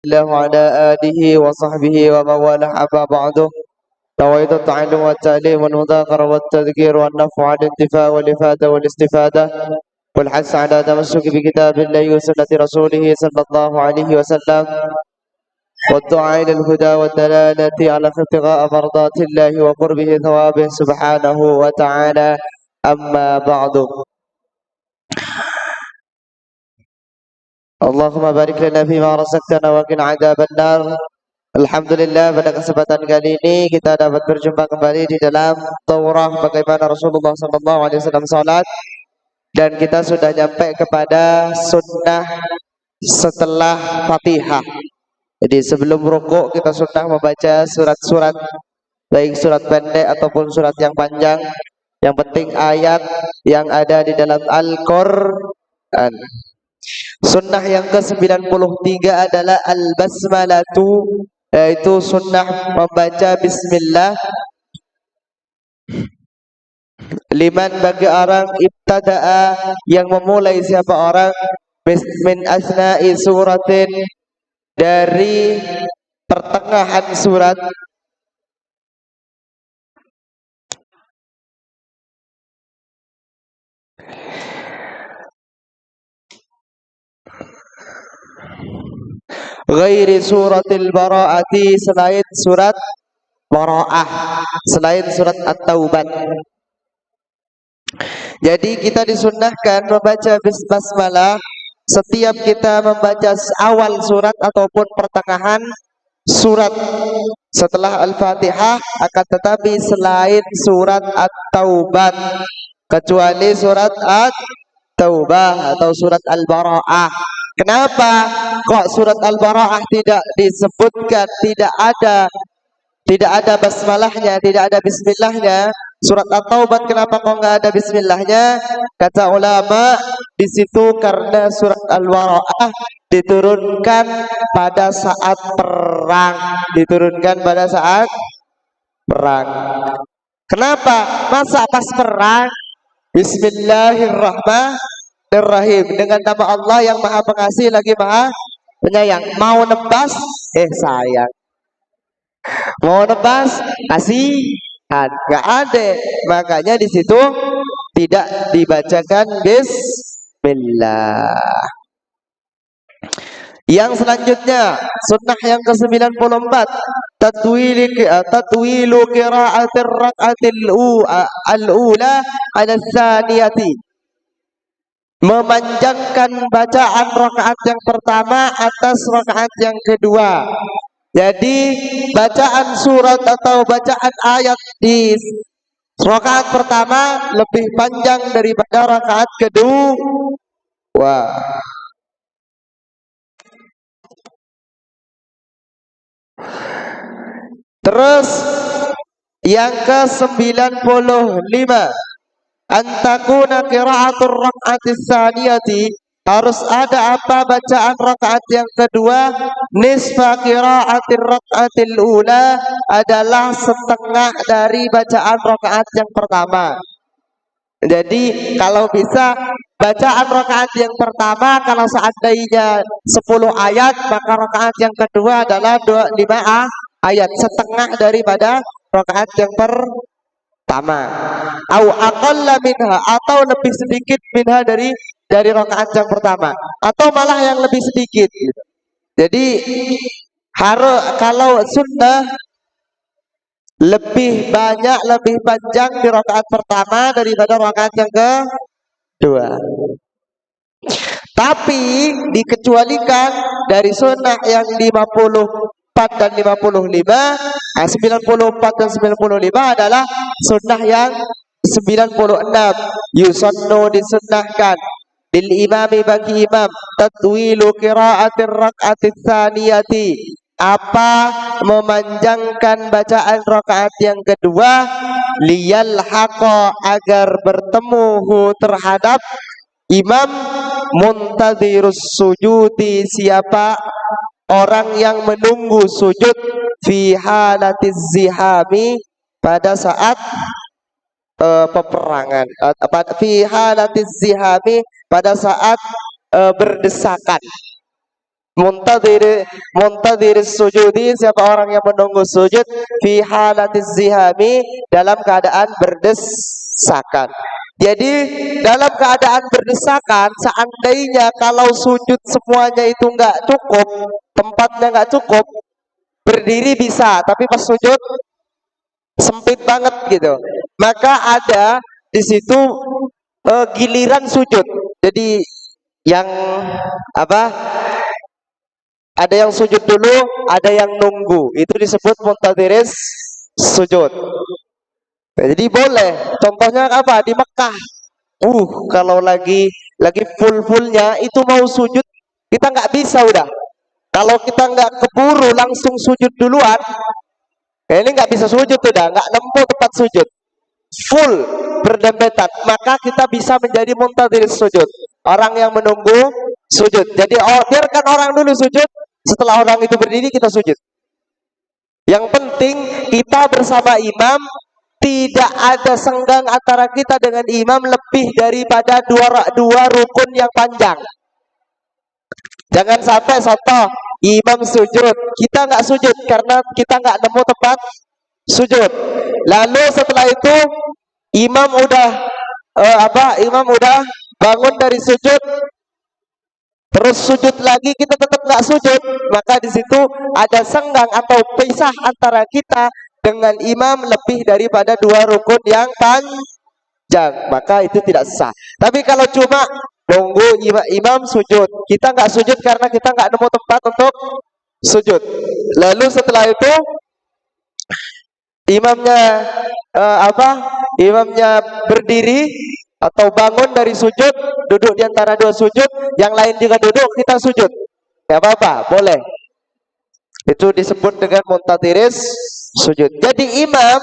الله وعلى آله وصحبه ومن والاه أما بعد نويت التعلم والتعليم والمذاكرة والتذكير والنفع والانتفاع والإفادة والاستفادة والحث على تمسك بكتاب الله وسنة رسوله صلى الله عليه وسلم والدعاء إلى الهدى والدلالة على ابتغاء مرضات الله وقربه ثوابه سبحانه وتعالى أما بعد. Allahumma barik lana fima razaqtana wa qina adzabannar. Alhamdulillah, pada kesempatan kali ini kita dapat berjumpa kembali di dalam Taurah bagaimana Rasulullah SAW salat, dan kita sudah nyampe kepada sunnah setelah Fatihah. Jadi sebelum rukuk kita sunnah membaca surat-surat, baik surat pendek ataupun surat yang panjang. Yang penting ayat yang ada di dalam Al-Qur'an. Sunnah yang ke-93 adalah al-basmalatu, yaitu sunnah membaca bismillah. Liman bagi orang ibtada'a yang memulai siapa orang min asna'i suratin, dari pertengahan surat, ghairi suratil bara'ati, selain surat bara'ah, selain surat at-taubat. Jadi kita disunnahkan membaca basmalah setiap kita membaca awal surat ataupun pertengahan surat setelah Al-Fatihah, akan tetapi selain surat at-taubat, kecuali surat at-taubah atau surat al-bara'ah. Kenapa kok surat Al-Bara'ah tidak disebutkan, tidak ada basmalahnya, tidak ada bismillahnya? Surat At-Taubat kenapa kok nggak ada bismillahnya? Kata ulama di situ karena surat Al-Bara'ah diturunkan pada saat perang, Kenapa? Masa pas perang Bismillahirrahmanirrahim, dengan nama Allah yang Maha Pengasih lagi Maha Penyayang. Mau nebas sayang, mau nebas kasihan, nggak ada. Makanya di situ tidak dibacakan bismillah. Yang selanjutnya sunnah yang ke-94 tatwilu qira'atir rak'atil al-ula 'ala tsaniyati, memanjangkan bacaan rakaat yang pertama atas rakaat yang kedua. Jadi bacaan surat atau bacaan ayat di rakaat pertama lebih panjang daripada rakaat kedua. Terus yang ke-95 antakuna qira'atur rak'atis tsaniyati, harus ada apa bacaan rakaat yang kedua, nisfa qira'atir rak'atil ula, adalah setengah dari bacaan rakaat yang pertama. Jadi kalau bisa bacaan rakaat yang pertama, kalau seandainya 10 ayat, maka rakaat yang kedua adalah 5 ayat, setengah daripada rakaat yang pertama. Au aqalla minha, atau lebih sedikit minha dari rakaat yang pertama, atau malah yang lebih sedikit. Jadi kalau sunnah lebih banyak, lebih panjang di rakaat pertama daripada rakaat yang kedua. Tapi dikecualikan dari sunnah yang 54 dan 55, 94 dan 95 adalah sunnah yang 96. Yusannu, disunnahkan, lil imami, bagi imam, tatwilu qira'atir rak'atis tsaniyati, memanjangkan bacaan rakaat yang kedua, liyal haqa, agar bertemu terhadap imam, muntazirus sujudi, siapa orang yang menunggu sujud, fi halatiz zihami, pada saat peperangan, fi halatiz zihami, pada saat berdesakan. Muntadir sujudi, siapa orang yang menunggu sujud fi halatiz zihami, dalam keadaan berdesakan. Jadi dalam keadaan berdesakan, seandainya kalau sujud semuanya itu nggak cukup, tempatnya nggak cukup, berdiri bisa, tapi pas sujud sempit banget gitu. Maka ada di situ giliran sujud. Jadi yang apa? Ada yang sujud dulu, ada yang nunggu. Itu disebut muntadiris sujud. Jadi boleh. Contohnya apa? Di Mekah. Kalau lagi full-fullnya itu mau sujud, kita nggak bisa udah. Kalau kita nggak keburu langsung sujud duluan, ini nggak bisa sujud udah, nggak nemu tempat sujud. Full berdempetan, maka kita bisa menjadi muntadiris sujud. Orang yang menunggu sujud. Jadi biarkan orang dulu sujud, setelah orang itu berdiri kita sujud. Yang penting kita bersama imam, tidak ada senggang antara kita dengan imam lebih daripada dua rukun yang panjang. Jangan sampai contoh imam sujud, kita nggak sujud karena kita nggak nemu tempat sujud. Lalu setelah itu imam udah bangun dari sujud, terus sujud lagi, kita tetap nggak sujud, maka di situ ada senggang atau pisah antara kita dengan imam lebih daripada dua rukun yang panjang, maka itu tidak sah. Tapi kalau cuma nunggu imam sujud, kita nggak sujud karena kita nggak nemu tempat untuk sujud. Lalu setelah itu imamnya berdiri atau bangun dari sujud, duduk di antara dua sujud, yang lain juga duduk, kita sujud. Gak apa-apa, boleh. Itu disebut dengan muntadiris sujud. Jadi imam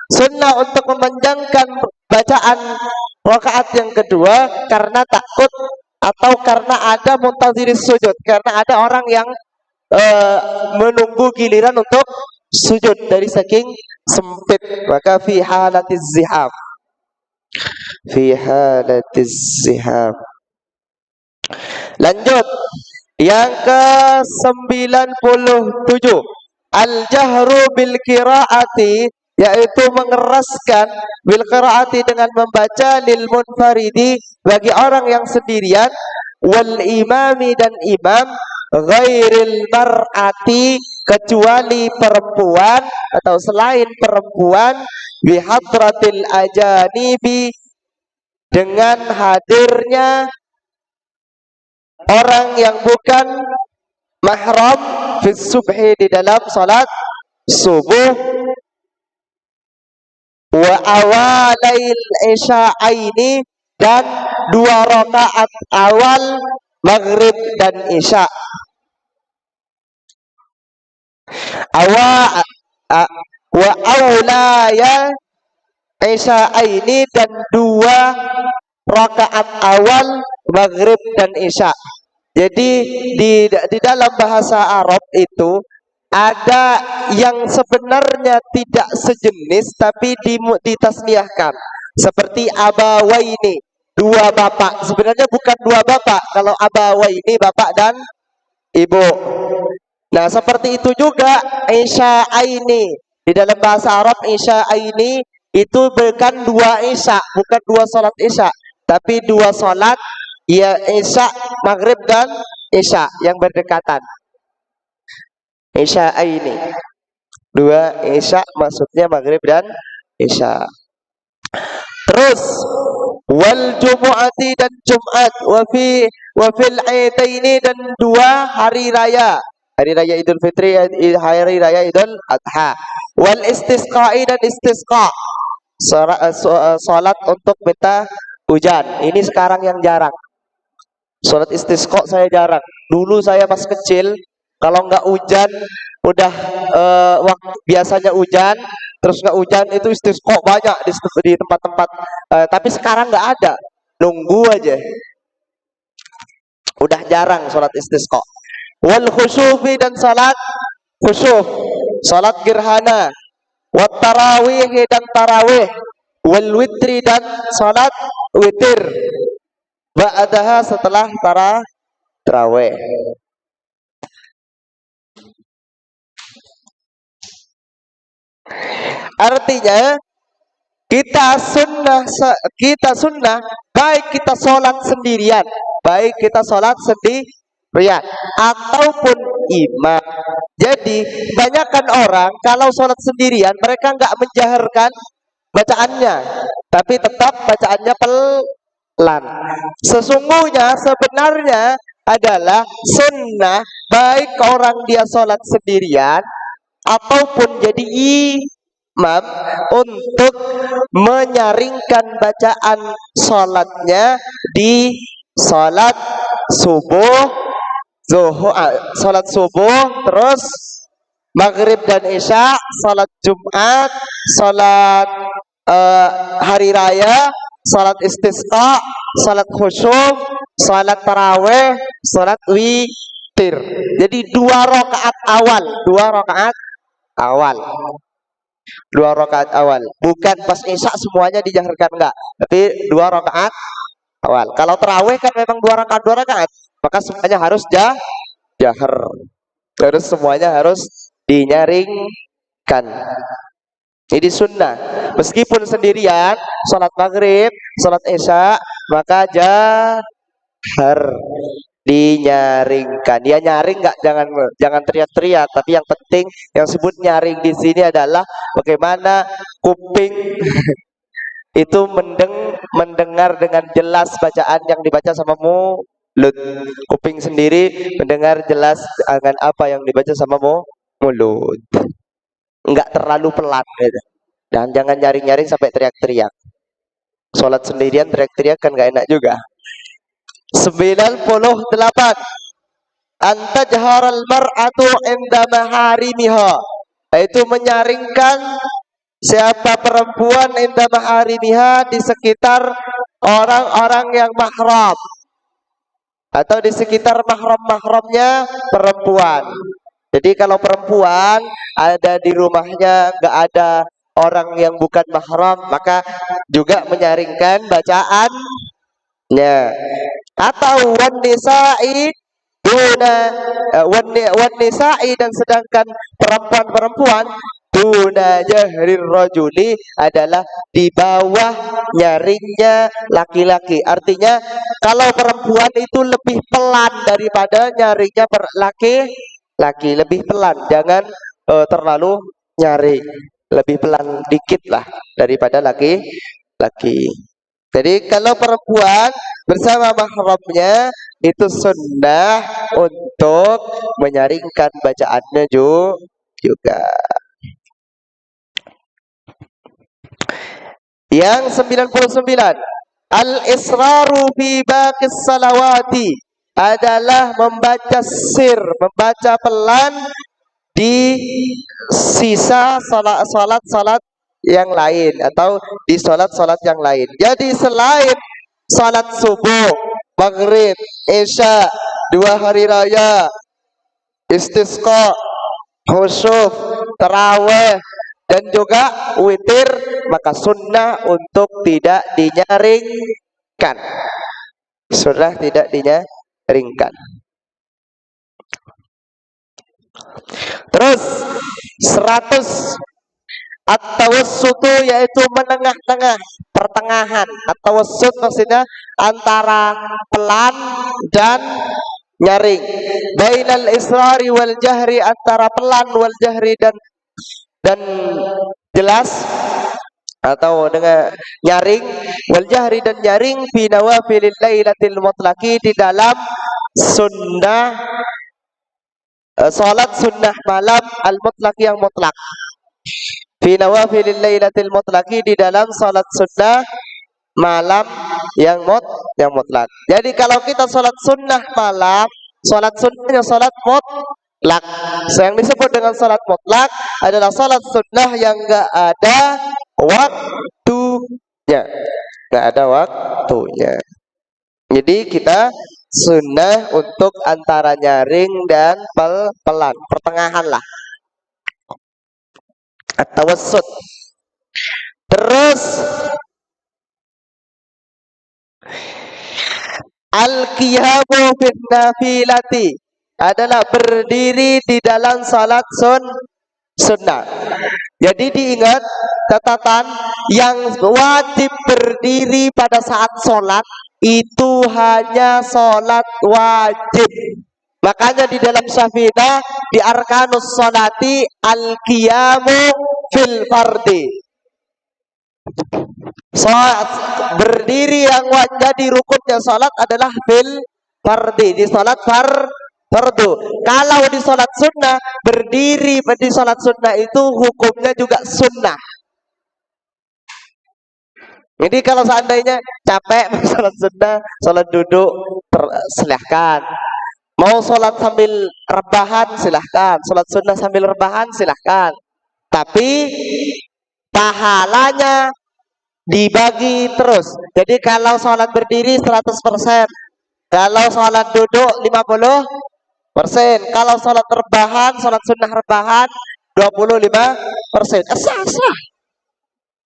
sunnah untuk memanjangkan bacaan rakaat yang kedua karena takut atau karena ada muntadiris sujud, karena ada orang yang menunggu giliran untuk sujud dari saking sempit. Maka fi halatiz ziham, lanjut yang ke-97, al-jahru bil qiraati, yaitu mengeraskan bil qiraati dengan membaca, lil munfaridi, bagi orang yang sendirian, wal imami, dan imam, ghairil mar'ati, kecuali perempuan atau selain perempuan, bihadratil ajanibi, dengan hadirnya orang yang bukan mahram, fis subhi, di dalam salat subuh, wa awalail isya'aini, dan dua rakaat awal maghrib dan isya. Wa awlaya isya'aini, dan dua rakaat awal maghrib dan isya. Jadi di dalam bahasa Arab itu ada yang sebenarnya tidak sejenis tapi ditasniahkan, seperti abawaini, dua bapak. Sebenarnya bukan dua bapak kalau abawaini, bapak dan ibu. Nah, seperti itu juga isya'aini. Di dalam bahasa Arab isya'aini itu bukan dua isya, bukan dua salat isya, tapi dua salat, ya, isya, maghrib dan isya yang berdekatan. Isya'aini, dua isya, maksudnya maghrib dan isya. Terus wal jumu'ati, dan Jumat, wa fil aidaini, dan dua hari raya Idul Fitri, hari raya Idul Adha, wal istisqa'i, dan istisqa, salat untuk minta hujan. Ini sekarang yang jarang. Salat istisqa saya jarang. Dulu saya pas kecil, kalau nggak hujan, udah biasanya hujan, terus nggak hujan, itu istisqa banyak di tempat-tempat. Tapi sekarang nggak ada, nunggu aja. Udah jarang salat istisqa. Wal khusyufi, dan salat khusyuf, salat gerhana, wat tarawih, dan tarawih, wal witri, dan salat witir, ba'daha, setelah tarawih. Artinya kita sunnah baik kita sholat sendirian, baik kita sholat sendirian ataupun imam. Jadi banyakkan orang kalau sholat sendirian mereka nggak menjaharkan bacaannya, tapi tetap bacaannya pelan. Sesungguhnya sebenarnya adalah sunnah baik orang dia sholat sendirian ataupun jadi imam untuk menyaringkan bacaan sholatnya di sholat subuh, sholat subuh, terus maghrib dan isya, sholat Jumat, sholat hari raya, sholat istisqa, sholat khusyuk, sholat taraweh, sholat witir. Jadi 2 rakaat awal, bukan pas isya semuanya dijaharkan, enggak, tapi 2 rakaat awal. Kalau taraweh kan memang 2 rakaat, maka semuanya harus jahar, terus semuanya harus dinyaringkan. Ini sunnah. Meskipun sendirian sholat maghrib, sholat isya, maka jahar, dinyaringkan. Ya nyaring nggak, jangan teriak-teriak, tapi yang penting yang sebut nyaring di sini adalah bagaimana kuping itu mendengar dengan jelas bacaan yang dibaca sama mulut. Kuping sendiri mendengar jelas dengan apa yang dibaca sama mulut. Enggak terlalu pelan gitu. Dan jangan nyaring-nyaring sampai teriak-teriak. Sholat sendirian teriak-teriak kan nggak enak juga. 98. Antajharal mar'atu inda maharimiha, yaitu menyaringkan siapa perempuan inda maharimiha, di sekitar orang-orang yang mahram atau di sekitar mahram-mahramnya perempuan. Jadi kalau perempuan ada di rumahnya nggak ada orang yang bukan mahram, maka juga menyaringkan bacaannya. Atau wan nisa'i dan sedangkan perempuan duna jahrir rajuli adalah di bawah nyaringnya laki-laki. Artinya kalau perempuan itu lebih pelan daripada nyaringnya laki-laki, lebih pelan, jangan terlalu nyaring, lebih pelan dikit lah daripada laki-laki. Jadi kalau perempuan bersama mahramnya itu sunnah untuk menyaringkan bacaannya juga. Yang 99, al-israru fi baqis salawati adalah membaca pelan di sisa salat yang lain atau di salat yang lain. Jadi selain salat subuh, maghrib, isya, 2 hari raya, istisqa, khusyuk, taraweh, dan juga witir, maka sunnah untuk tidak dinyaringkan. Sunnah tidak dinyaringkan. Terus 100, at-tawassutu, yaitu menengah-tengah, pertengahan. At-tawassut maksudnya antara pelan dan nyaring. Bainal israri wal jahri, antara pelan wal jahri dan jelas atau dengan nyaring, wal jahri dan nyaring, fi nawafilil lailatil mutlaqi, di dalam sunnah salat sunnah malam al-mutlaqi, yang mutlak. Fi nawafilil lailatil mutlaqi, di dalam salat sunnah malam yang mutlak. Jadi kalau kita salat sunnah malam, salat sunnahnya salat mutlak. Yang disebut dengan salat mutlak adalah salat sunnah yang enggak ada waktunya. Enggak ada waktunya. Jadi kita sunnah untuk antara nyaring dan pelan, pertengahan lah. At-tawassut. Terus al-qiyamu fin nafilati adalah berdiri di dalam salat sunnah. Jadi diingat catatan, yang wajib berdiri pada saat sholat itu hanya sholat wajib. Makanya di dalam Syafi'iyah di arkanus sholati al-qiyamu fil fardi. Sholat berdiri yang jadi rukunnya sholat adalah fil fardi, di sholat fardu. Kalau di sholat sunnah, berdiri di sholat sunnah itu hukumnya juga sunnah. Jadi kalau seandainya capek sholat sunnah, sholat duduk, silahkan. Mau sholat sambil rebahan, silahkan. Sholat sunnah sambil rebahan, silahkan. Tapi pahalanya dibagi terus. Jadi kalau sholat berdiri 100%, kalau sholat duduk 50%, kalau sholat rebahan, sholat sunnah rebahan 25%. Sah-sah.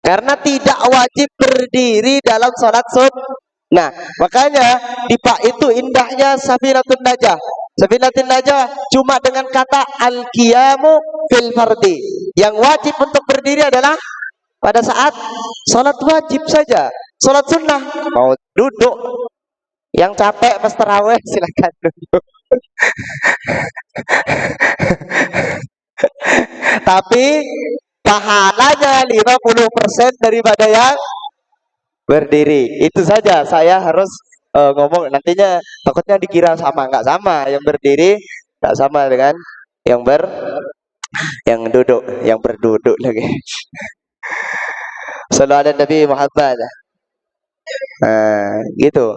Karena tidak wajib berdiri dalam sholat sunnah. Nah, makanya di Pak itu indahnya Safinatul Najah. Safinatul Najah cuma dengan kata al-qiyamu fil fardi. Yang wajib untuk berdiri adalah pada saat sholat wajib saja. Sholat sunnah mau duduk. Yang capek pas tarawih silakan duduk. Tapi pahalanya 50% daripada yang berdiri. Itu saja saya harus ngomong, nantinya takutnya dikira sama. Nggak sama, yang berdiri nggak sama dengan yang duduk, yang berduduk lagi. Selalu ada Nabi Muhammad. Nah, gitu.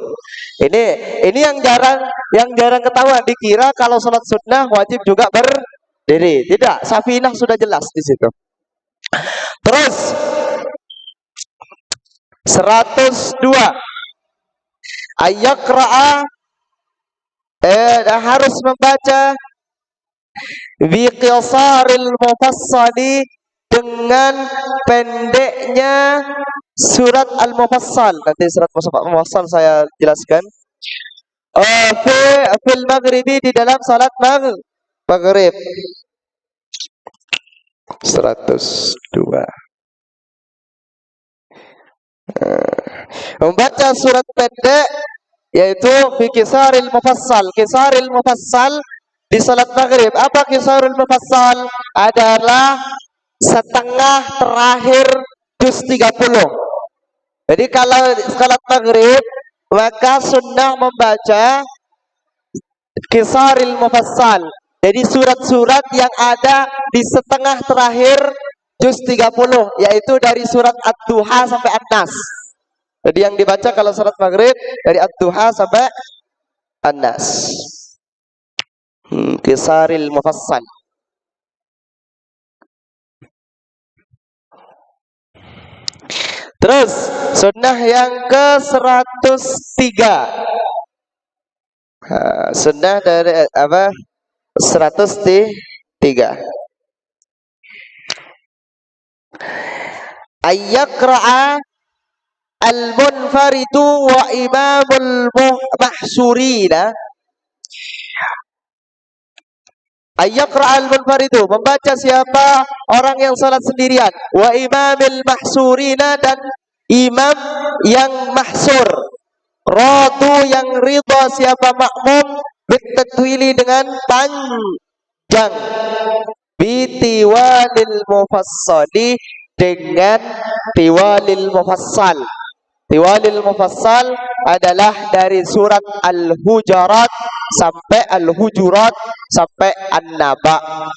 Ini yang jarang ketahuan, dikira kalau sholat sunnah wajib juga berdiri. Tidak, Safinah sudah jelas di situ. Terus 102 ayakra'a harus membaca biqisaril mufassali, dengan pendeknya surat al-mufassal. Nanti surat mufassal saya jelaskan. Fil maghribi, di dalam salat maghrib. 102 membaca surat pendek, yaitu fi kisaril mufassal. Kisaril mufassal di salat maghrib. Apa kisaril mufassal? Adalah setengah terakhir juz 30. Jadi kalau salat maghrib, maka sunnah membaca kisaril mufassal. Jadi surat-surat yang ada di setengah terakhir juz 30, yaitu dari surat Ad-Duha sampai An-Nas. Jadi yang dibaca kalau salat maghrib dari Ad-Duha sampai An-Nas. Kisaril mufassal. Terus sunnah yang ke-103. Sunnah dari apa? 103. Ayyakra'a al-munfaridu wa imamul mahsurina. Ayyakra'a al-munfaridu, membaca siapa orang yang salat sendirian, wa imamil mahsurina, dan imam yang mahsur. Radu, yang ridha siapa makmum, bitatwili, dengan panjang, bitiwalil mufassali, dengan tiwalil mufassal. Tiwalil mufassal adalah dari surat Al-Hujurat sampai An-Naba.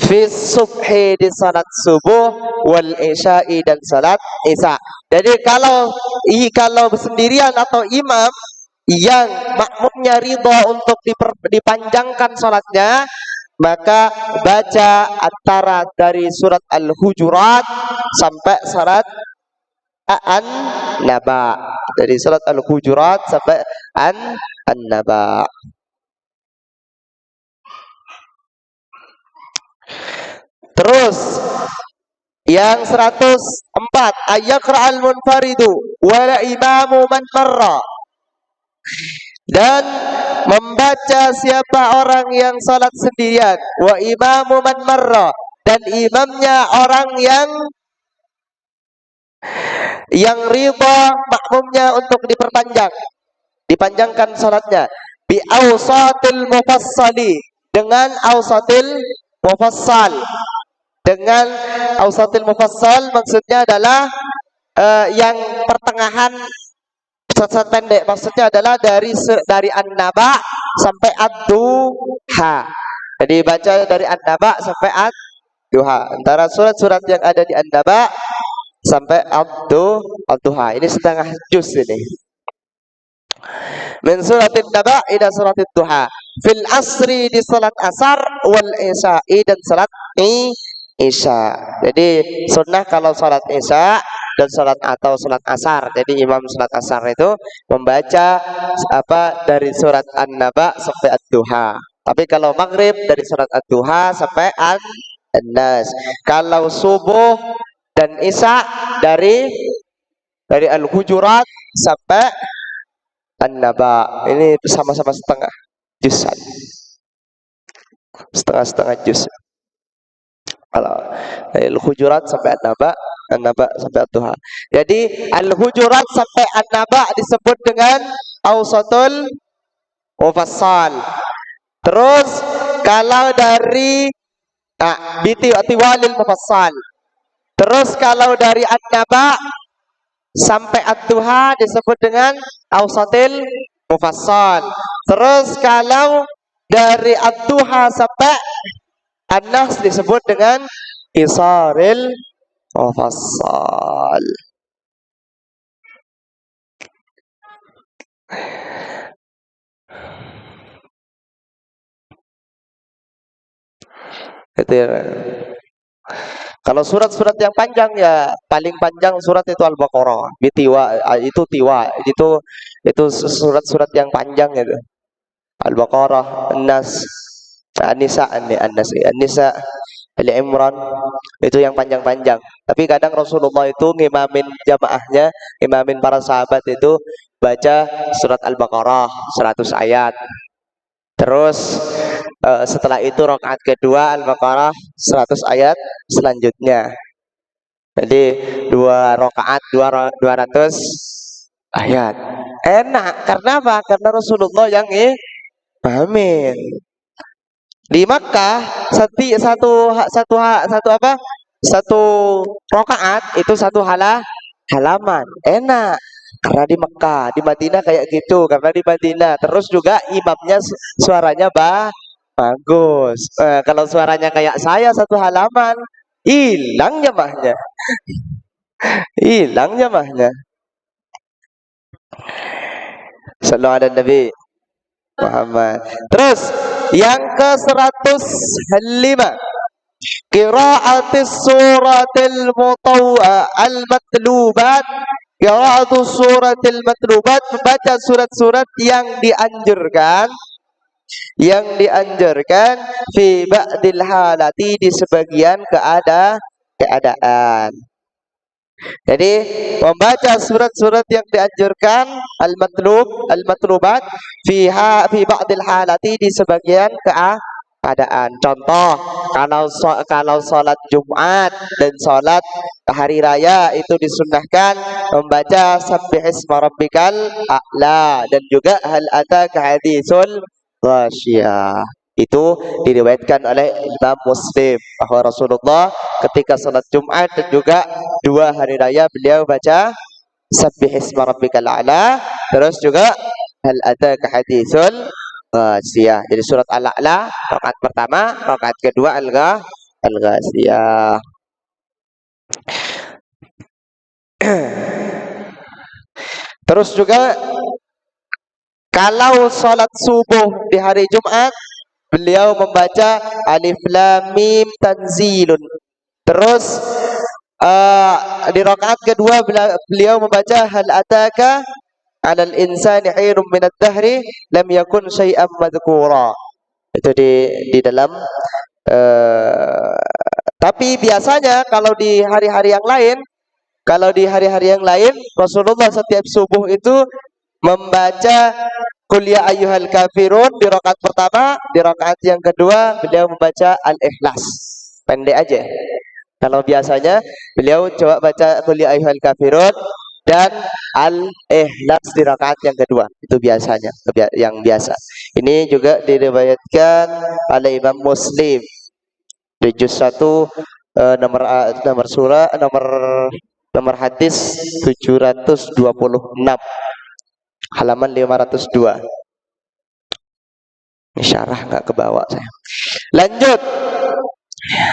Fi subhi, di salat subuh, wal isya'i, dan salat isya. Jadi kalau sendirian atau imam yang makmumnya ridha untuk dipanjangkan salatnya, maka baca antara dari surat Al-Hujurat sampai surat An-Naba. Dari surat Al-Hujurat sampai An-Naba. Terus yang 104, ayakra'al munfaridu wala imamu man marra, dan membaca siapa orang yang salat sendirian, wa imamu man marra, dan imamnya orang yang ridha makmumnya untuk dipanjangkan salatnya bi awsatil mufassali, dengan awsatil mufassal. Dengan awsatil mufassal maksudnya adalah yang pertengahan, salat pendek, maksudnya adalah dari an-naba sampai ad-duha. Jadi baca dari an-naba sampai ad-duha. Antara surat-surat yang ada di an-naba sampai ad-duha. Ini setengah juz ini. Min suratin naba ila suratin duha. Fil asri, di salat asar, wal isya'i, dan salat isya. Jadi sunnah kalau salat isya dan salat atau salat asar. Jadi imam salat asar itu membaca dari surat an-naba sampai ad-duha. Tapi kalau maghrib dari surat ad-duha sampai an-nas. Kalau subuh dan isya dari al-hujurat sampai an-naba. Ini sama-sama setengah juzan. Setengah juz. Kalau al-hujurat sampai an-naba sampai ad-duha. Jadi al-hujurat sampai an-naba disebut dengan awsatul mufassal. Terus kalau dari tiwalil mufassal. Terus kalau dari an-naba sampai ad-duha disebut dengan awsatil mufassal. Terus kalau dari ad-duha sampai an-nas disebut dengan qisaril mufassal. Itu ya. Kalau surat-surat yang panjang ya paling panjang surat itu Al-Baqarah. Itu surat-surat yang panjang itu. Al-Baqarah, An-Nas, An-Nisa, Ali Imran, itu yang panjang-panjang. Tapi kadang Rasulullah itu ngimamin jamaahnya, ngimamin para sahabat itu baca surat Al-Baqarah 100 ayat. Terus setelah itu rakaat kedua Al-Baqarah 100 ayat selanjutnya. Jadi 2 rakaat 200 ayat. Enak, karena apa? Karena Rasulullah yang amin. Di Makkah satu rakaat itu 1 halaman. Enak. Karena di Mekah, di Madinah kayak gitu. Karena di Madinah. Terus juga imamnya suaranya bagus. Kalau suaranya kayak saya 1 halaman, hilang jamaahnya. Hilang jamaahnya. Sallallahu alaihi Nabi Muhammad. Terus yang ke-105, qira'atis suratil al-matlubat. Qira'atus suratil matlubat, membaca surat-surat yang dianjurkan fi ba'dil halati, di sebagian keadaan. Jadi membaca surat-surat yang dianjurkan al-matlubat fi ba'dil halati, di sebagian keadaan. Contoh, kalau salat Jumat dan salat hari raya itu disunnahkan membaca Sabbihisma rabbikal a'la, dan juga hal ataka haditsul ghasyiyah. Itu diriwayatkan oleh Imam Muslim bahwa Rasulullah ketika salat Jumat dan juga 2 hari raya beliau baca Sabbihisma rabbikal a'la, terus juga hal ataka haditsul ghasyiyah. Jadi surat Al-A'la rakaat pertama, rakaat kedua Al-Ghasyiyah. Terus juga kalau salat subuh di hari Jumat beliau membaca Alif Lam Mim Tanzilun. Terus di rakaat kedua beliau membaca Hal ataka 'alal insani hinum minad dahri lam yakun syai'an madhkura. Itu di dalam tapi biasanya kalau di hari-hari yang lain Rasulullah setiap subuh itu membaca Qul ya ayyuhal kafirun di rakaat pertama, di rakaat yang kedua beliau membaca Al-Ikhlas. pendek aja. Kalau biasanya beliau coba baca qul ya ayyuhal kafirun dan al-ikhlas di rakaat yang kedua. Itu biasanya yang biasa. Ini juga diriwayatkan oleh Imam Muslim di juz 1 nomor surah nomor hadis 726 halaman 502. Isyarah nggak ke bawah saya. Lanjut.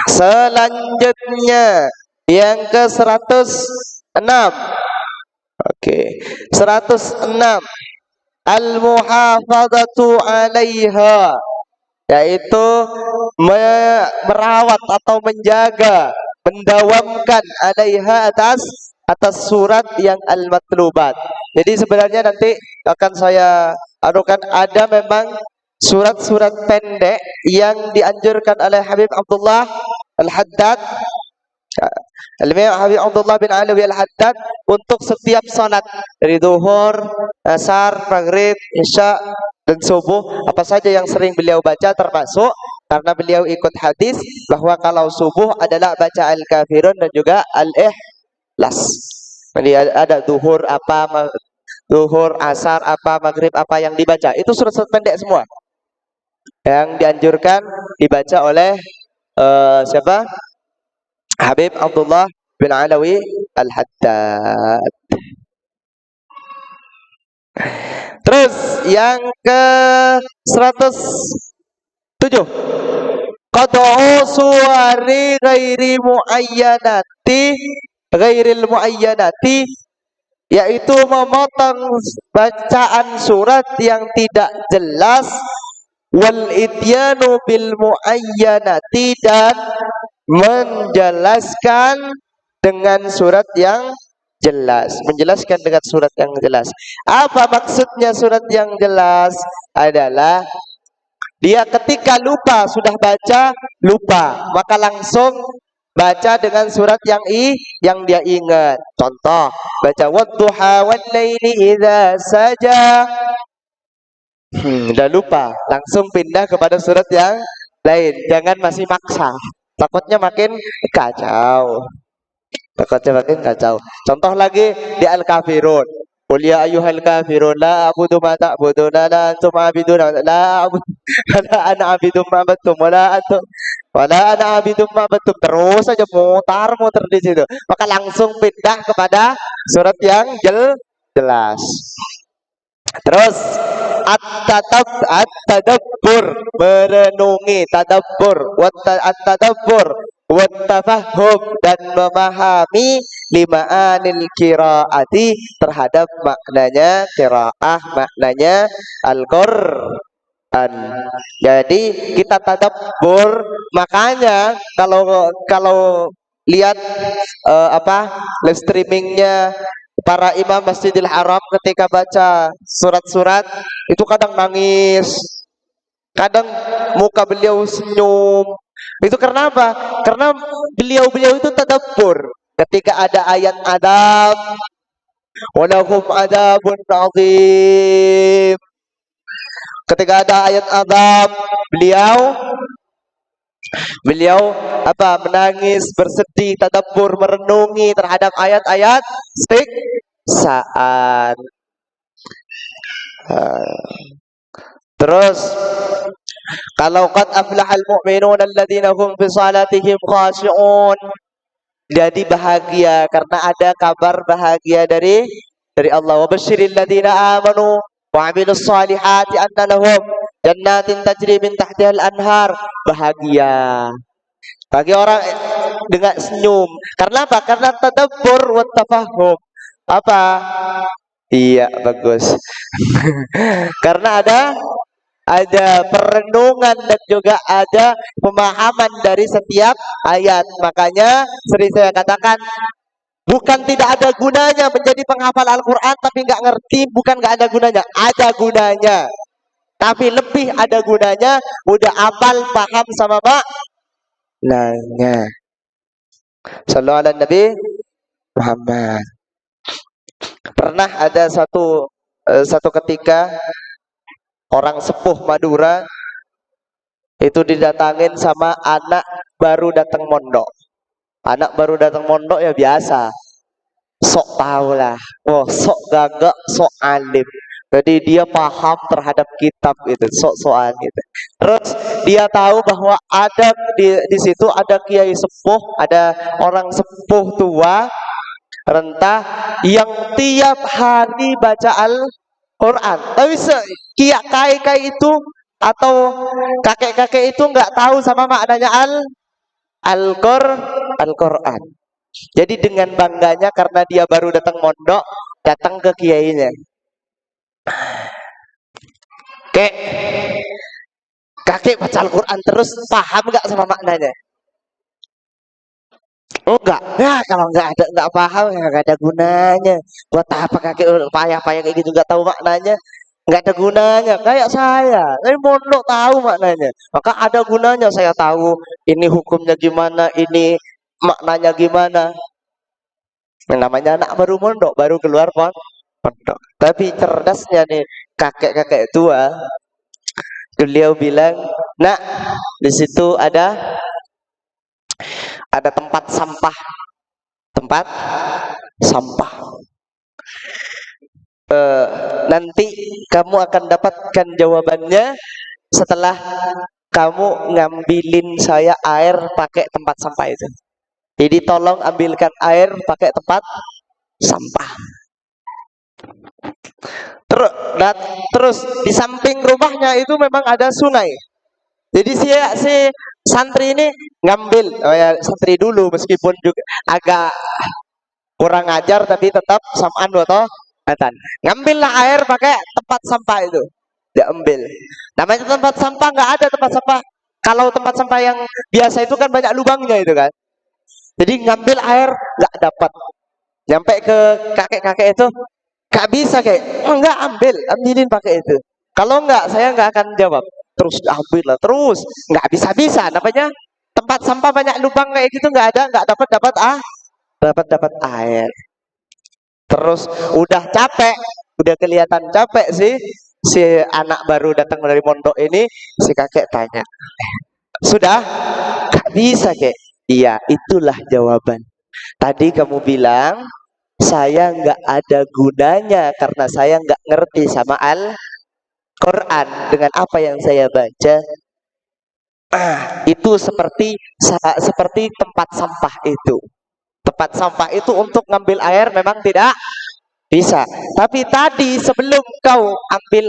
Selanjutnya yang ke 106. Oke. 106. Al-muhafadzatu 'alaiha, yaitu merawat atau menjaga, mendawamkan 'alaiha atas surat yang al-matlubat. Jadi sebenarnya nanti akan saya adukan ada memang surat-surat pendek yang dianjurkan oleh Habib Abdullah Al-Haddad, Habib Abdullah bin Alawi Al-Haddad untuk setiap salat dari zuhur, asar, maghrib, isya dan subuh, apa saja yang sering beliau baca, termasuk karena beliau ikut hadis bahwa kalau subuh adalah baca al-kafirun dan juga al-ikhlas. Jadi ada zuhur apa, zuhur, asar apa, maghrib apa yang dibaca, itu surat-surat pendek semua yang dianjurkan dibaca oleh siapa? Habib Abdullah bin Alawi Al-Haddad. Terus yang ke 107. Qad'u suwari ghairil muayyanati, yaitu memotong bacaan surat yang tidak jelas, wal ityanu bil muayyanati, dan menjelaskan dengan surat yang jelas. Menjelaskan dengan surat yang jelas. Apa maksudnya surat yang jelas? Adalah dia ketika lupa, sudah baca lupa, maka langsung baca dengan surat yang dia ingat. Contoh, baca wadduha wal laili idza saja. Udah lupa, langsung pindah kepada surat yang lain. Jangan masih maksa, takutnya makin kacau. Contoh lagi di Al-Kafirun. Qul ya ayyuhal kafirun la a'budu ma ta'budun la antum 'abidun la ana 'abidun ma battum wala antum wala ana 'abidun ma battum. Terus saja mutar di situ. Maka langsung pindah kepada surat yang jelas. Terus at-tadabbur, merenungi, tadabbur, at-tadabbur wa tafahhum, dan memahami lima'anil qiraati, terhadap maknanya qiraah, maknanya Al-Qur'an. Jadi kita tadabbur, makanya kalau lihat live streamingnya para imam Masjidil Haram ketika baca surat-surat itu kadang nangis, kadang muka beliau senyum. Itu karena apa? Karena beliau itu tadabbur. Ketika ada ayat adab, walahum adabun azim. Ketika ada ayat adab, beliau menangis, bersedih, tadabbur, merenungi terhadap ayat-ayat siksaan. Terus kalau qad aflahal mu'minun alladzina hum fi salatihim khashi'un, jadi bahagia karena ada kabar bahagia dari Allah. Wa basyiril ladzina amanu wa 'amilus solihati anna lahum jannatin tajri min tahtihal anhar. Bahagia bagi orang dengan senyum. Karena apa? Karena tadabbur wa tafahum. Apa? Iya, bagus. Karena ada perenungan dan juga ada pemahaman dari setiap ayat. Makanya sering saya katakan, bukan tidak ada gunanya menjadi penghafal Al-Quran tapi nggak ngerti, bukan nggak ada gunanya, ada gunanya. Tapi lebih ada gunanya udah apal, paham sama maknanya. Sallallahu alaihi Nabi Muhammad. Pernah ada satu ketika orang sepuh Madura itu didatangin sama anak baru datang mondok. Anak baru datang mondok ya biasa, sok tahu lah, oh sok gagak, sok alim. Jadi dia paham terhadap kitab itu, sok-sokan gitu. Terus dia tahu bahwa ada di situ ada kiai sepuh, ada orang sepuh tua, rentah yang tiap hari baca Al-Quran. Tapi kiai itu atau kakek-kakek itu nggak tahu sama maknanya Al-Quran. Jadi dengan bangganya karena dia baru datang mondok, datang ke kiainya. Kakek baca Al-Quran terus, paham nggak sama maknanya? Oh enggak, nah kalau nggak paham ya nggak ada gunanya. Buat apa kakek payah-payah kayak gitu nggak tahu maknanya? Nggak ada gunanya. Kayak saya mondok tahu maknanya. Maka ada gunanya saya tahu ini hukumnya gimana, ini maknanya gimana. Yang namanya anak baru mondok, baru keluar pondok. Tapi cerdasnya nih kakek-kakek tua, beliau bilang, "Nak, di situ ada tempat sampah. Tempat sampah. Nanti kamu akan dapatkan jawabannya setelah kamu ngambilin saya air pakai tempat sampah itu. Jadi tolong ambilkan air pakai tempat sampah." Terus di samping rumahnya itu memang ada sungai. Jadi si santri ini ngambil, santri dulu meskipun juga agak kurang ajar tapi tetap sam'an wa ta'atan. Ngambillah air pakai tempat sampah itu. Diambil. Namanya tempat sampah, nggak ada tempat sampah. Kalau tempat sampah yang biasa itu kan banyak lubangnya itu kan. Jadi ngambil air nggak dapat. Nyampe ke kakek-kakek itu, nggak bisa kayak, oh, nggak ambilin pakai itu. Kalau nggak, saya nggak akan jawab. Terus ambil lah, terus nggak bisa. Namanya tempat sampah banyak lubang kayak gitu, nggak dapat air. Terus udah capek, udah kelihatan capek sih si anak baru datang dari mondok ini. Si kakek tanya, sudah? Nggak bisa kek. Iya, itulah jawaban. Tadi kamu bilang saya nggak ada gunanya karena saya nggak ngerti sama Al-Quran dengan apa yang saya baca. Itu seperti tempat sampah itu. Tempat sampah itu untuk ngambil air memang tidak bisa. Tapi tadi sebelum kau ambil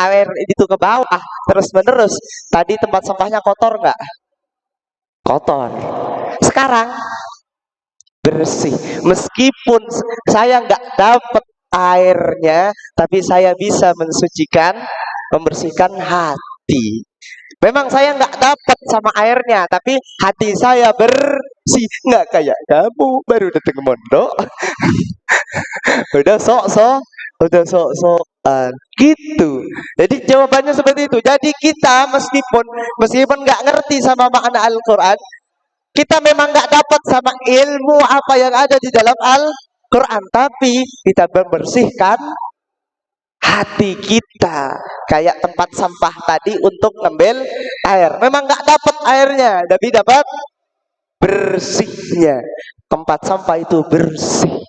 air itu ke bawah terus menerus, tadi tempat sampahnya kotor nggak? Kotor. Sekarang bersih. Meskipun saya nggak dapat airnya, tapi saya bisa membersihkan hati. Memang saya nggak dapat sama airnya, tapi hati saya bersih. Nggak kayak kamu baru datang mondok, udah sok-sokan gitu. Jadi jawabannya seperti itu. Jadi kita meskipun nggak ngerti sama makna Al-Quran, kita memang nggak dapat sama ilmu apa yang ada di dalam Al-Quran, tapi kita membersihkan hati kita kayak tempat sampah tadi untuk ngambil air. Memang nggak dapat airnya, tapi dapat bersihnya. Tempat sampah itu bersih.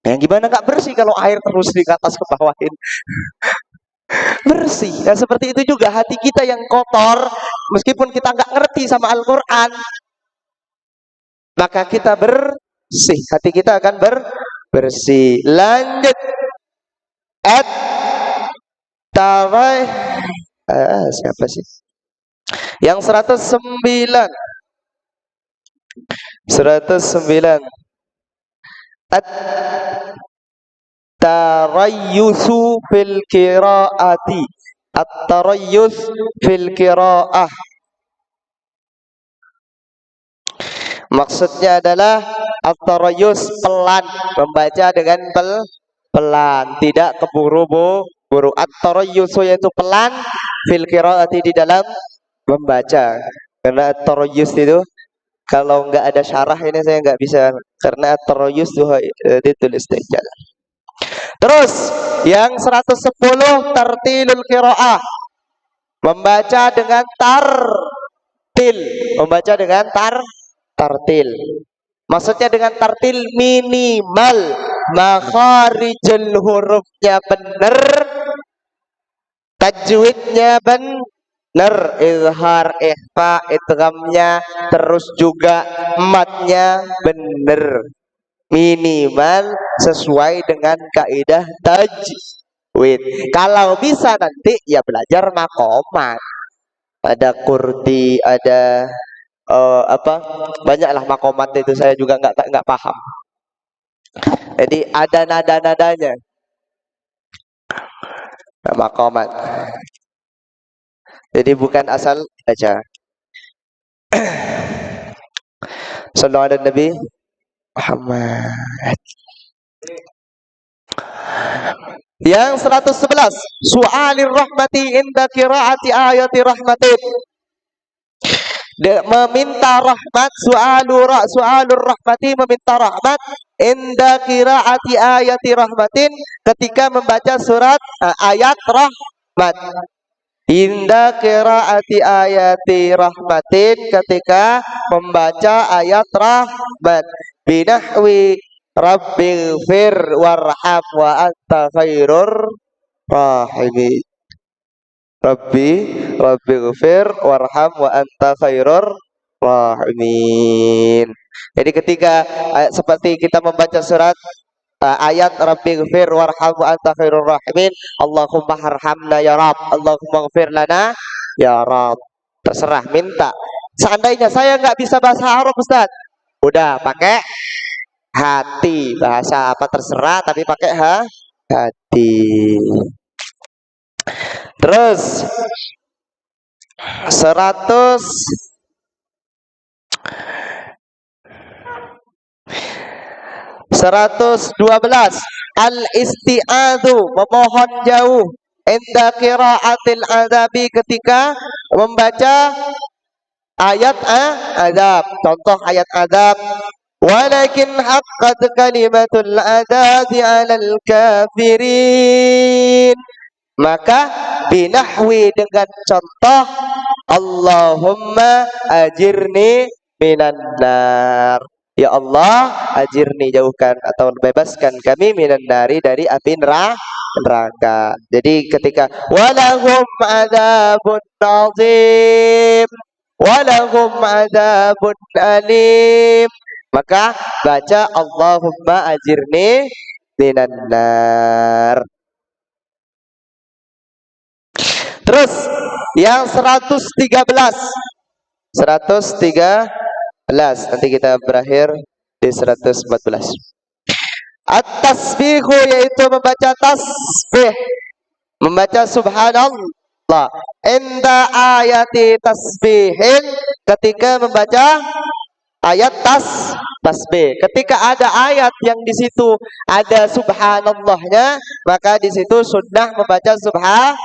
Yang gimana nggak bersih kalau air terus di atas ke bawahin? Bersih. Nah seperti itu juga hati kita yang kotor, meskipun kita nggak ngerti sama Al-Quran, maka kita bersih. Hati kita akan bersih. Lanjut. Siapa sih? Yang 109. 109. At-tarayyusu fil qiraati. At-tarayyus fil qiraah. Maksudnya adalah at-tarayyus, pelan, membaca dengan pelan, tidak keburu-buru. At-tarayyus yaitu pelan fil qiraati, di dalam membaca. Karena at-tarayyus itu kalau nggak ada syarah ini saya nggak bisa, karena at-tarayyus itu ditulis saja. Terus yang 110 tartilul qiraah, membaca dengan tartil. tartil, membaca dengan tartil. Maksudnya dengan tartil minimal makharijul hurufnya benar, tajwidnya benar, izhar, ikhfa, idghamnya, terus juga matnya benar. Minimal sesuai dengan kaidah tajwid. Kalau bisa nanti ya belajar makomat. Ada kurdi, ada banyaklah makomat itu, saya juga nggak paham. Jadi ada nada-nadanya. Makomat. Jadi bukan asal aja. Sallallahu alaihi Nabi Muhammad. Yang 111, su'alir rahmati inda qiraati ayati rahmatin. Meminta rahmat, su'alur rahmati, meminta rahmat inda qiraati ayati rahmatin, ketika membaca surat ayat rahmat. Inda qiraati ayati rahmatin, ketika membaca ayat rahmat. Binahwi rabbighfir warham wa anta khairur rahimin. Rabbighfir warham wa anta khairur rahimin. Jadi ketika seperti kita membaca surat ayat rabbighfir warham wa anta khairur rahimin, Allahumma harhamna ya Rabb, Allahumma ghfir lana ya Rabb. Terserah, minta. Seandainya saya nggak bisa bahasa Arab, Ustaz, udah pakai hati, bahasa apa terserah, tapi pakai hati. Terus 112, al-isti'adzu, memohon jauh, inda qiraatil adabi, ketika membaca ayat adab. Contoh ayat adab, walakin haqqat kalimatul adabi 'alal kafirin. Maka binahwi, dengan contoh, Allahumma ajirni minan nar. Ya Allah, ajirni, jauhkan atau bebaskan kami, minan nari, dari api neraka. Jadi ketika walahum adzabun azim, walahum adzabun alim, maka baca Allahumma ajirni minan nar. Terus yang 113, nanti kita berakhir di 114. At-tasbihu, yaitu membaca tasbih, membaca subhanallah. Inda ayati tasbihin, ketika membaca ayat tasbih. Ketika ada ayat yang di situ ada subhanallahnya, maka di situ sunnah membaca subhanallah.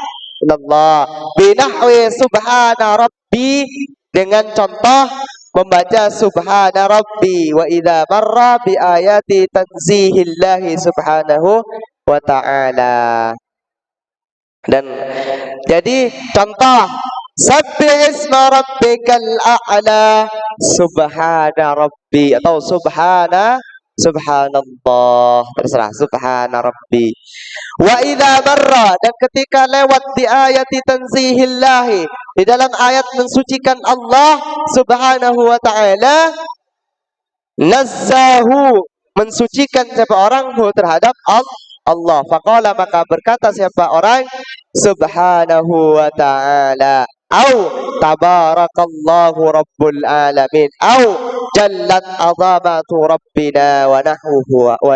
Binahwi subhana rabbi, dengan contoh membaca subhana rabbi wa idza marra bi ayati tanzihillahi subhanahu wa ta'ala. Dan jadi contoh sabbih isma rabbikal a'la, subhana rabbi, atau subhanallah, terserah, subhana rabbi. Wa idza marra, dan ketika lewat di ayati tanzihillahi, di dalam ayat mensucikan Allah subhanahu wa ta'ala, nazzahu, mensucikan siapa orang terhadap Allah. Faqala, maka berkata siapa orang, subhanahu wa ta'ala, au tabarakallahu rabbul alamin, au jallat azamatu rabbina wa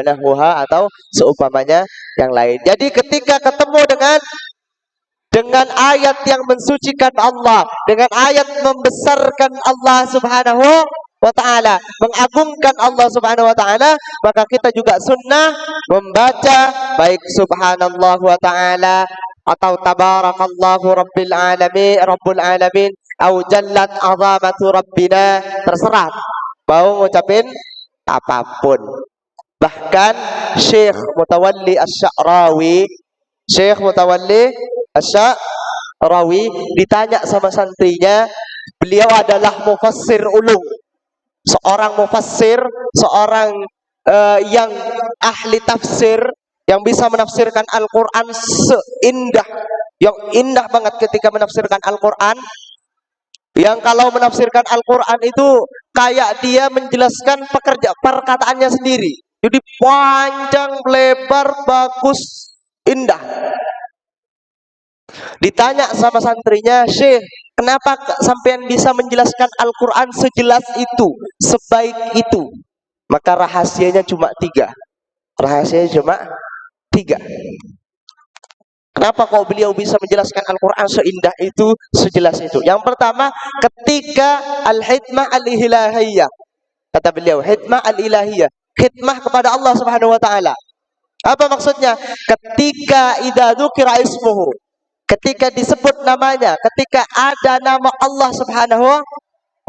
nahwuha, atau seumpamanya yang lain. Jadi ketika ketemu dengan ayat yang mensucikan Allah, dengan ayat membesarkan Allah subhanahu wa ta'ala, mengagungkan Allah subhanahu wa ta'ala, maka kita juga sunnah membaca baik subhanallah wa ta'ala, atau tabarakallahu rabbul alamin, au jallat azamatu rabbina, terserah mau ngucapin apapun. Bahkan Syekh Mutawalli Asy-Sya'rawi ditanya sama santrinya, Beliau adalah mufassir ulum, seorang mufassir, seorang yang ahli tafsir, yang bisa menafsirkan Al-Quran seindah, yang indah banget ketika menafsirkan Al-Quran. Yang kalau menafsirkan Al-Quran itu kayak dia menjelaskan perkataannya sendiri. Jadi panjang, lebar, bagus, indah. Ditanya sama santrinya, Syekh, kenapa sampean bisa menjelaskan Al-Quran sejelas itu, sebaik itu? Maka rahasianya cuma 3. Rahasianya cuma 3. Kenapa kok beliau bisa menjelaskan Al-Quran seindah itu, sejelas itu? Yang pertama, ketika al-hikmah al-ilahiyah. Kata beliau, hikmah al-ilahiyah. Hikmah kepada Allah Subhanahu wa ta'ala. Apa maksudnya? Ketika idza dzukira ismuhu, ketika disebut namanya, ketika ada nama Allah Subhanahu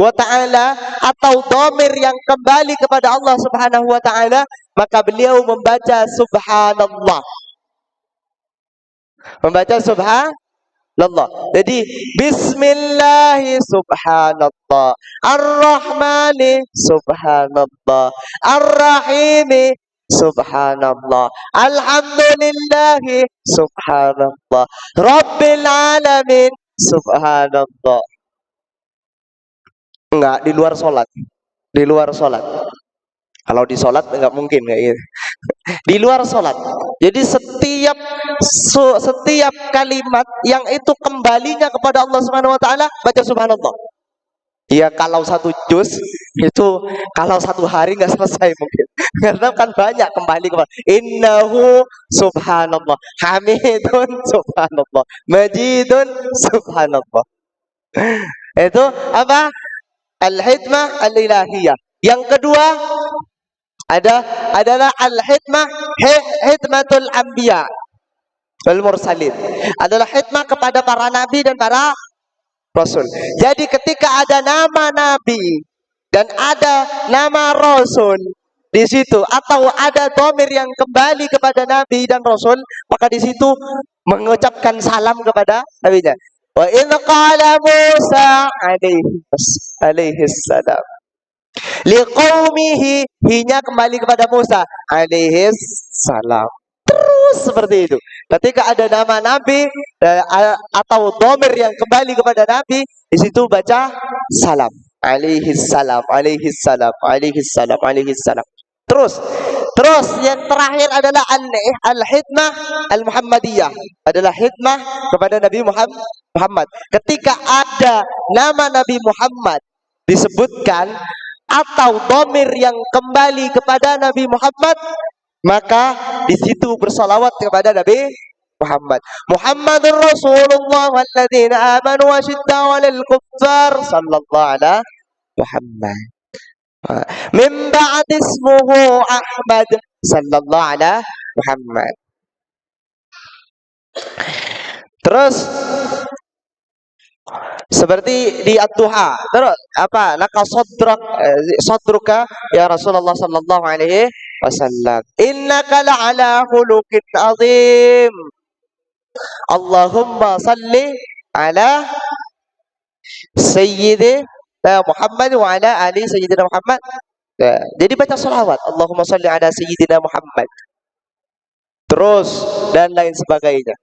wa ta'ala atau dhamir yang kembali kepada Allah Subhanahu wa ta'ala, maka beliau membaca subhanallah. Membaca subhanallah. Jadi bismillahi subhanallah, ar-rahmani subhanallah, ar-rahimi subhanallah, alhamdulillahi subhanallah, rabbil alamin subhanallah. Enggak, di luar sholat. Di luar sholat. Kalau di sholat enggak mungkin kayak gitu. Di luar sholat. Jadi setiap kalimat yang itu kembalinya kepada Allah Subhanahu wa ta'ala, baca subhanallah. Ya kalau 1 juz itu kalau 1 hari nggak selesai mungkin. Karena kan banyak kembali kepada innahu subhanallah, hamidun subhanallah, majidun subhanallah. Itu apa? Al-hikmah al-ilahiyah. Yang kedua adalah al-hikmah hikmatul anbiya wal mursalin. Adalah hikmah kepada para nabi dan para rasul. Jadi ketika ada nama nabi dan ada nama rasul di situ, atau ada dhamir yang kembali kepada nabi dan rasul, maka di situ mengucapkan salam kepada nabinya. Wa idz qala Musa alaihi salam liqaumihi, hinya kembali kepada Musa alaihi salam. Terus seperti itu. Ketika ada nama nabi atau dhamir yang kembali kepada nabi, di situ baca salam. Alaihi salam, alaihi salam, alaihi salam, alaihi salam. Terus yang terakhir adalah al-hikmah al-muhammadiyah. Adalah hikmah kepada Nabi Muhammad. Ketika ada nama Nabi Muhammad disebutkan atau dhamir yang kembali kepada Nabi Muhammad, maka di situ bersalawat kepada Nabi Muhammad. Muhammadur Rasulullah walladzina amanu wasyidda'u 'alal kuffar sallallahu ala Muhammad. Min ba'd ismuhu Ahmad sallallahu ala Muhammad. Terus seperti di ad-duha, terus apa? Laka sadruka ya Rasulullah sallallahu alaihi wasallam. Innaka la'ala khuluqin azim. Allahumma salli ala sayyidina Muhammad wa ala ali sayyidina Muhammad. Ya, jadi baca salawat. Allahumma salli ala sayyidina Muhammad. Terus dan lain sebagainya.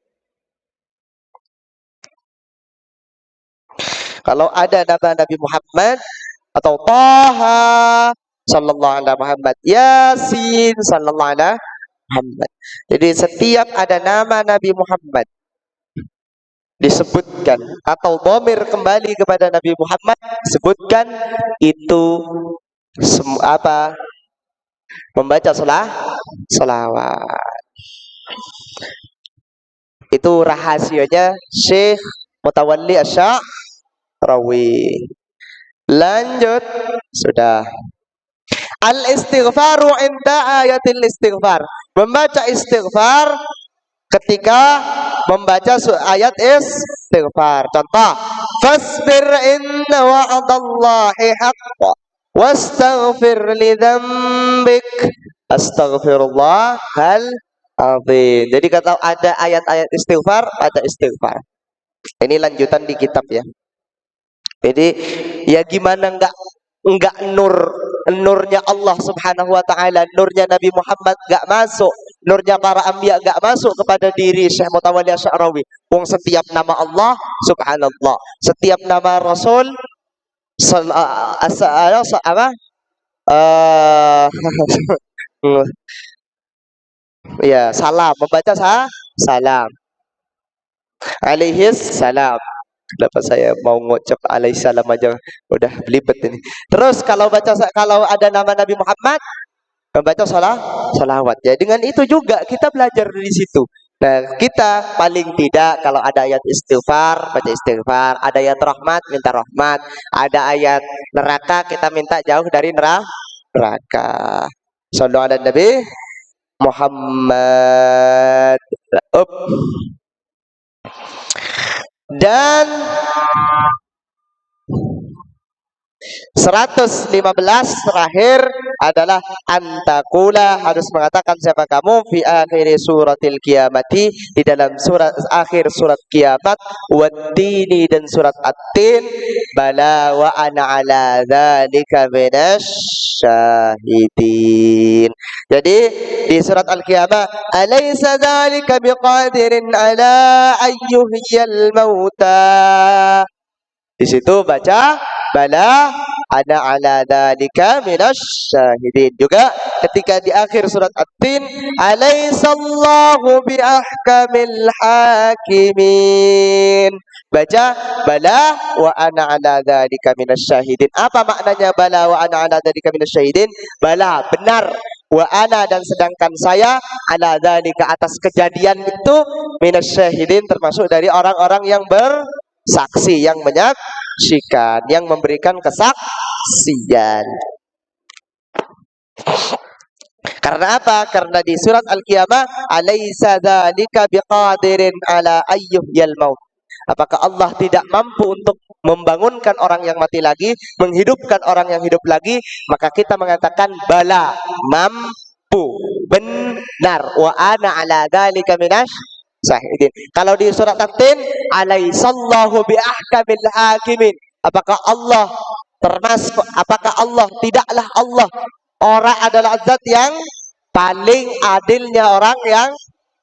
Kalau ada nama Nabi Muhammad atau Taha sallallahu alaihi Muhammad, Yasin sallallahu alaihi Muhammad. Jadi setiap ada nama Nabi Muhammad disebutkan atau dhamir kembali kepada Nabi Muhammad, sebutkan itu apa? Membaca salawat. Itu rahasianya Syekh Mutawalli Asy-Sya'rawi. Lanjut, sudah. Al-istighfaru inda ayatil istighfar. Membaca istighfar ketika membaca ayat istighfar. Contoh, fasbir inna wa'dallahi haqqan wastaghfir li dzambik astaghfirullahal azim. Jadi kata ada ayat-ayat istighfar, ada istighfar. Ini lanjutan di kitab ya. Jadi ya gimana enggak nurnya Allah Subhanahu wa taala, nurnya Nabi Muhammad enggak masuk, nurnya para anbiya enggak masuk kepada diri Syekh Mutawalli Asy'arawi. Wong setiap nama Allah subhanallah, setiap nama Rasul apa? Ya, salam, membaca salam. Alaihis salam. Kenapa saya mau ngucap alaihissalam aja udah belibet ini. Terus kalau kalau ada nama Nabi Muhammad membaca salawat. Ya dengan itu juga kita belajar di situ. Nah, kita paling tidak kalau ada ayat istighfar, baca istighfar, ada ayat rahmat, minta rahmat, ada ayat neraka, kita minta jauh dari neraka. Shallallahu ala Nabi Muhammad. Up. Dan 115 terakhir adalah antakula, harus mengatakan siapa kamu fi akhir suratil qiyamati, di dalam surat akhir surat kiamat, wattini, dan surat at-tin, bala wa ana ala dzalika minasyahidin. Jadi di surat al-qiyamah, alaysa dzalika biqadirin ala ayyuhiyal mauta. Di situ baca bala ana ala dzalika minasyahidin. Juga ketika di akhir surat at-tin, alaisallahu biahkamil hakimin. Baca bala wa ana ala dzalika minasyahidin. Apa maknanya bala wa ana ala dzalika minasyahidin? Bala benar, wa ana dan sedangkan saya, ala dzalika atas kejadian itu, minasyahidin termasuk dari orang-orang yang bersaksi, yang menyaksikan, yang memberikan kesaksian. Karena apa? Karena di surat Al-Qiyamah, alaysa dzalika biqadirin ala ayyuhyal maut. Apakah Allah tidak mampu untuk membangunkan orang yang mati lagi, menghidupkan orang yang hidup lagi? Maka kita mengatakan bala, mampu, benar, wa ana ala dzalika minasyahidin. Kalau di surat At-Tin, alaisallahu biahkamil hakimin. Apakah Allah termasuk, apakah Allah, tidaklah Allah, orang adalah zat yang paling adilnya orang yang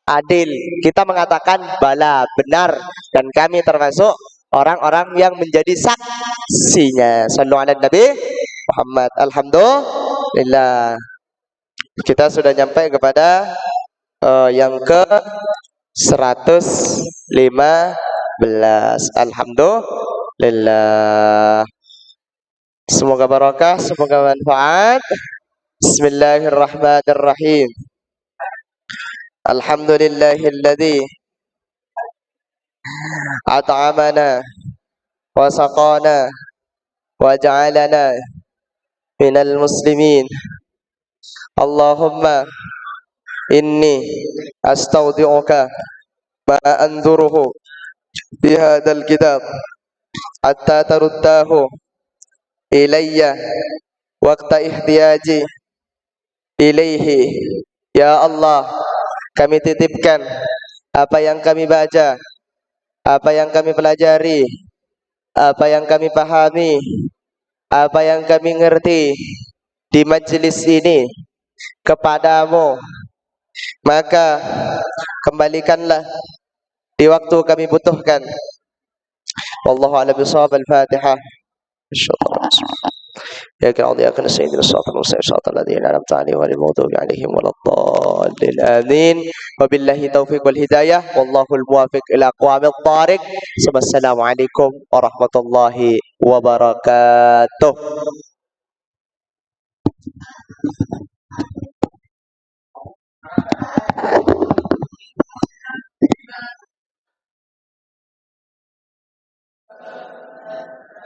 adil. Kita mengatakan bala, benar, dan kami termasuk orang-orang yang menjadi saksinya. Sallallahu alaihi Nabi Muhammad. Alhamdulillah, kita sudah nyampe kepada yang ke 115. Alhamdulillah. Semoga barokah, semoga manfaat. Bismillahirrahmanirrahim. Alhamdulillahilladzi at'amana wa saqana wa ja'alana minal muslimin. Allahumma inni astaudi'uka ma anzuruhu fi hadzal kitab hatta taruddahu ilayya waqta ihtiyaji ilaihi. Ya Allah, kami titipkan apa yang kami baca, apa yang kami pelajari, apa yang kami pahami, apa yang kami ngerti di majelis ini kepadamu. Maka kembalikanlah di waktu kami butuhkan. Wallahu a'lam bishawab. Al-Fatihah. Ya Allah, ya kana sayyidina sallallahu alaihi wasallam alladhina an'amta alaihim wa al-maghdubi alaihim waladdallin. Amin. Wabillahi taufiq wal hidayah. Wallahul muwaffiq ila aqwamit thariq. Wassalamualaikum warahmatullahi wabarakatuh.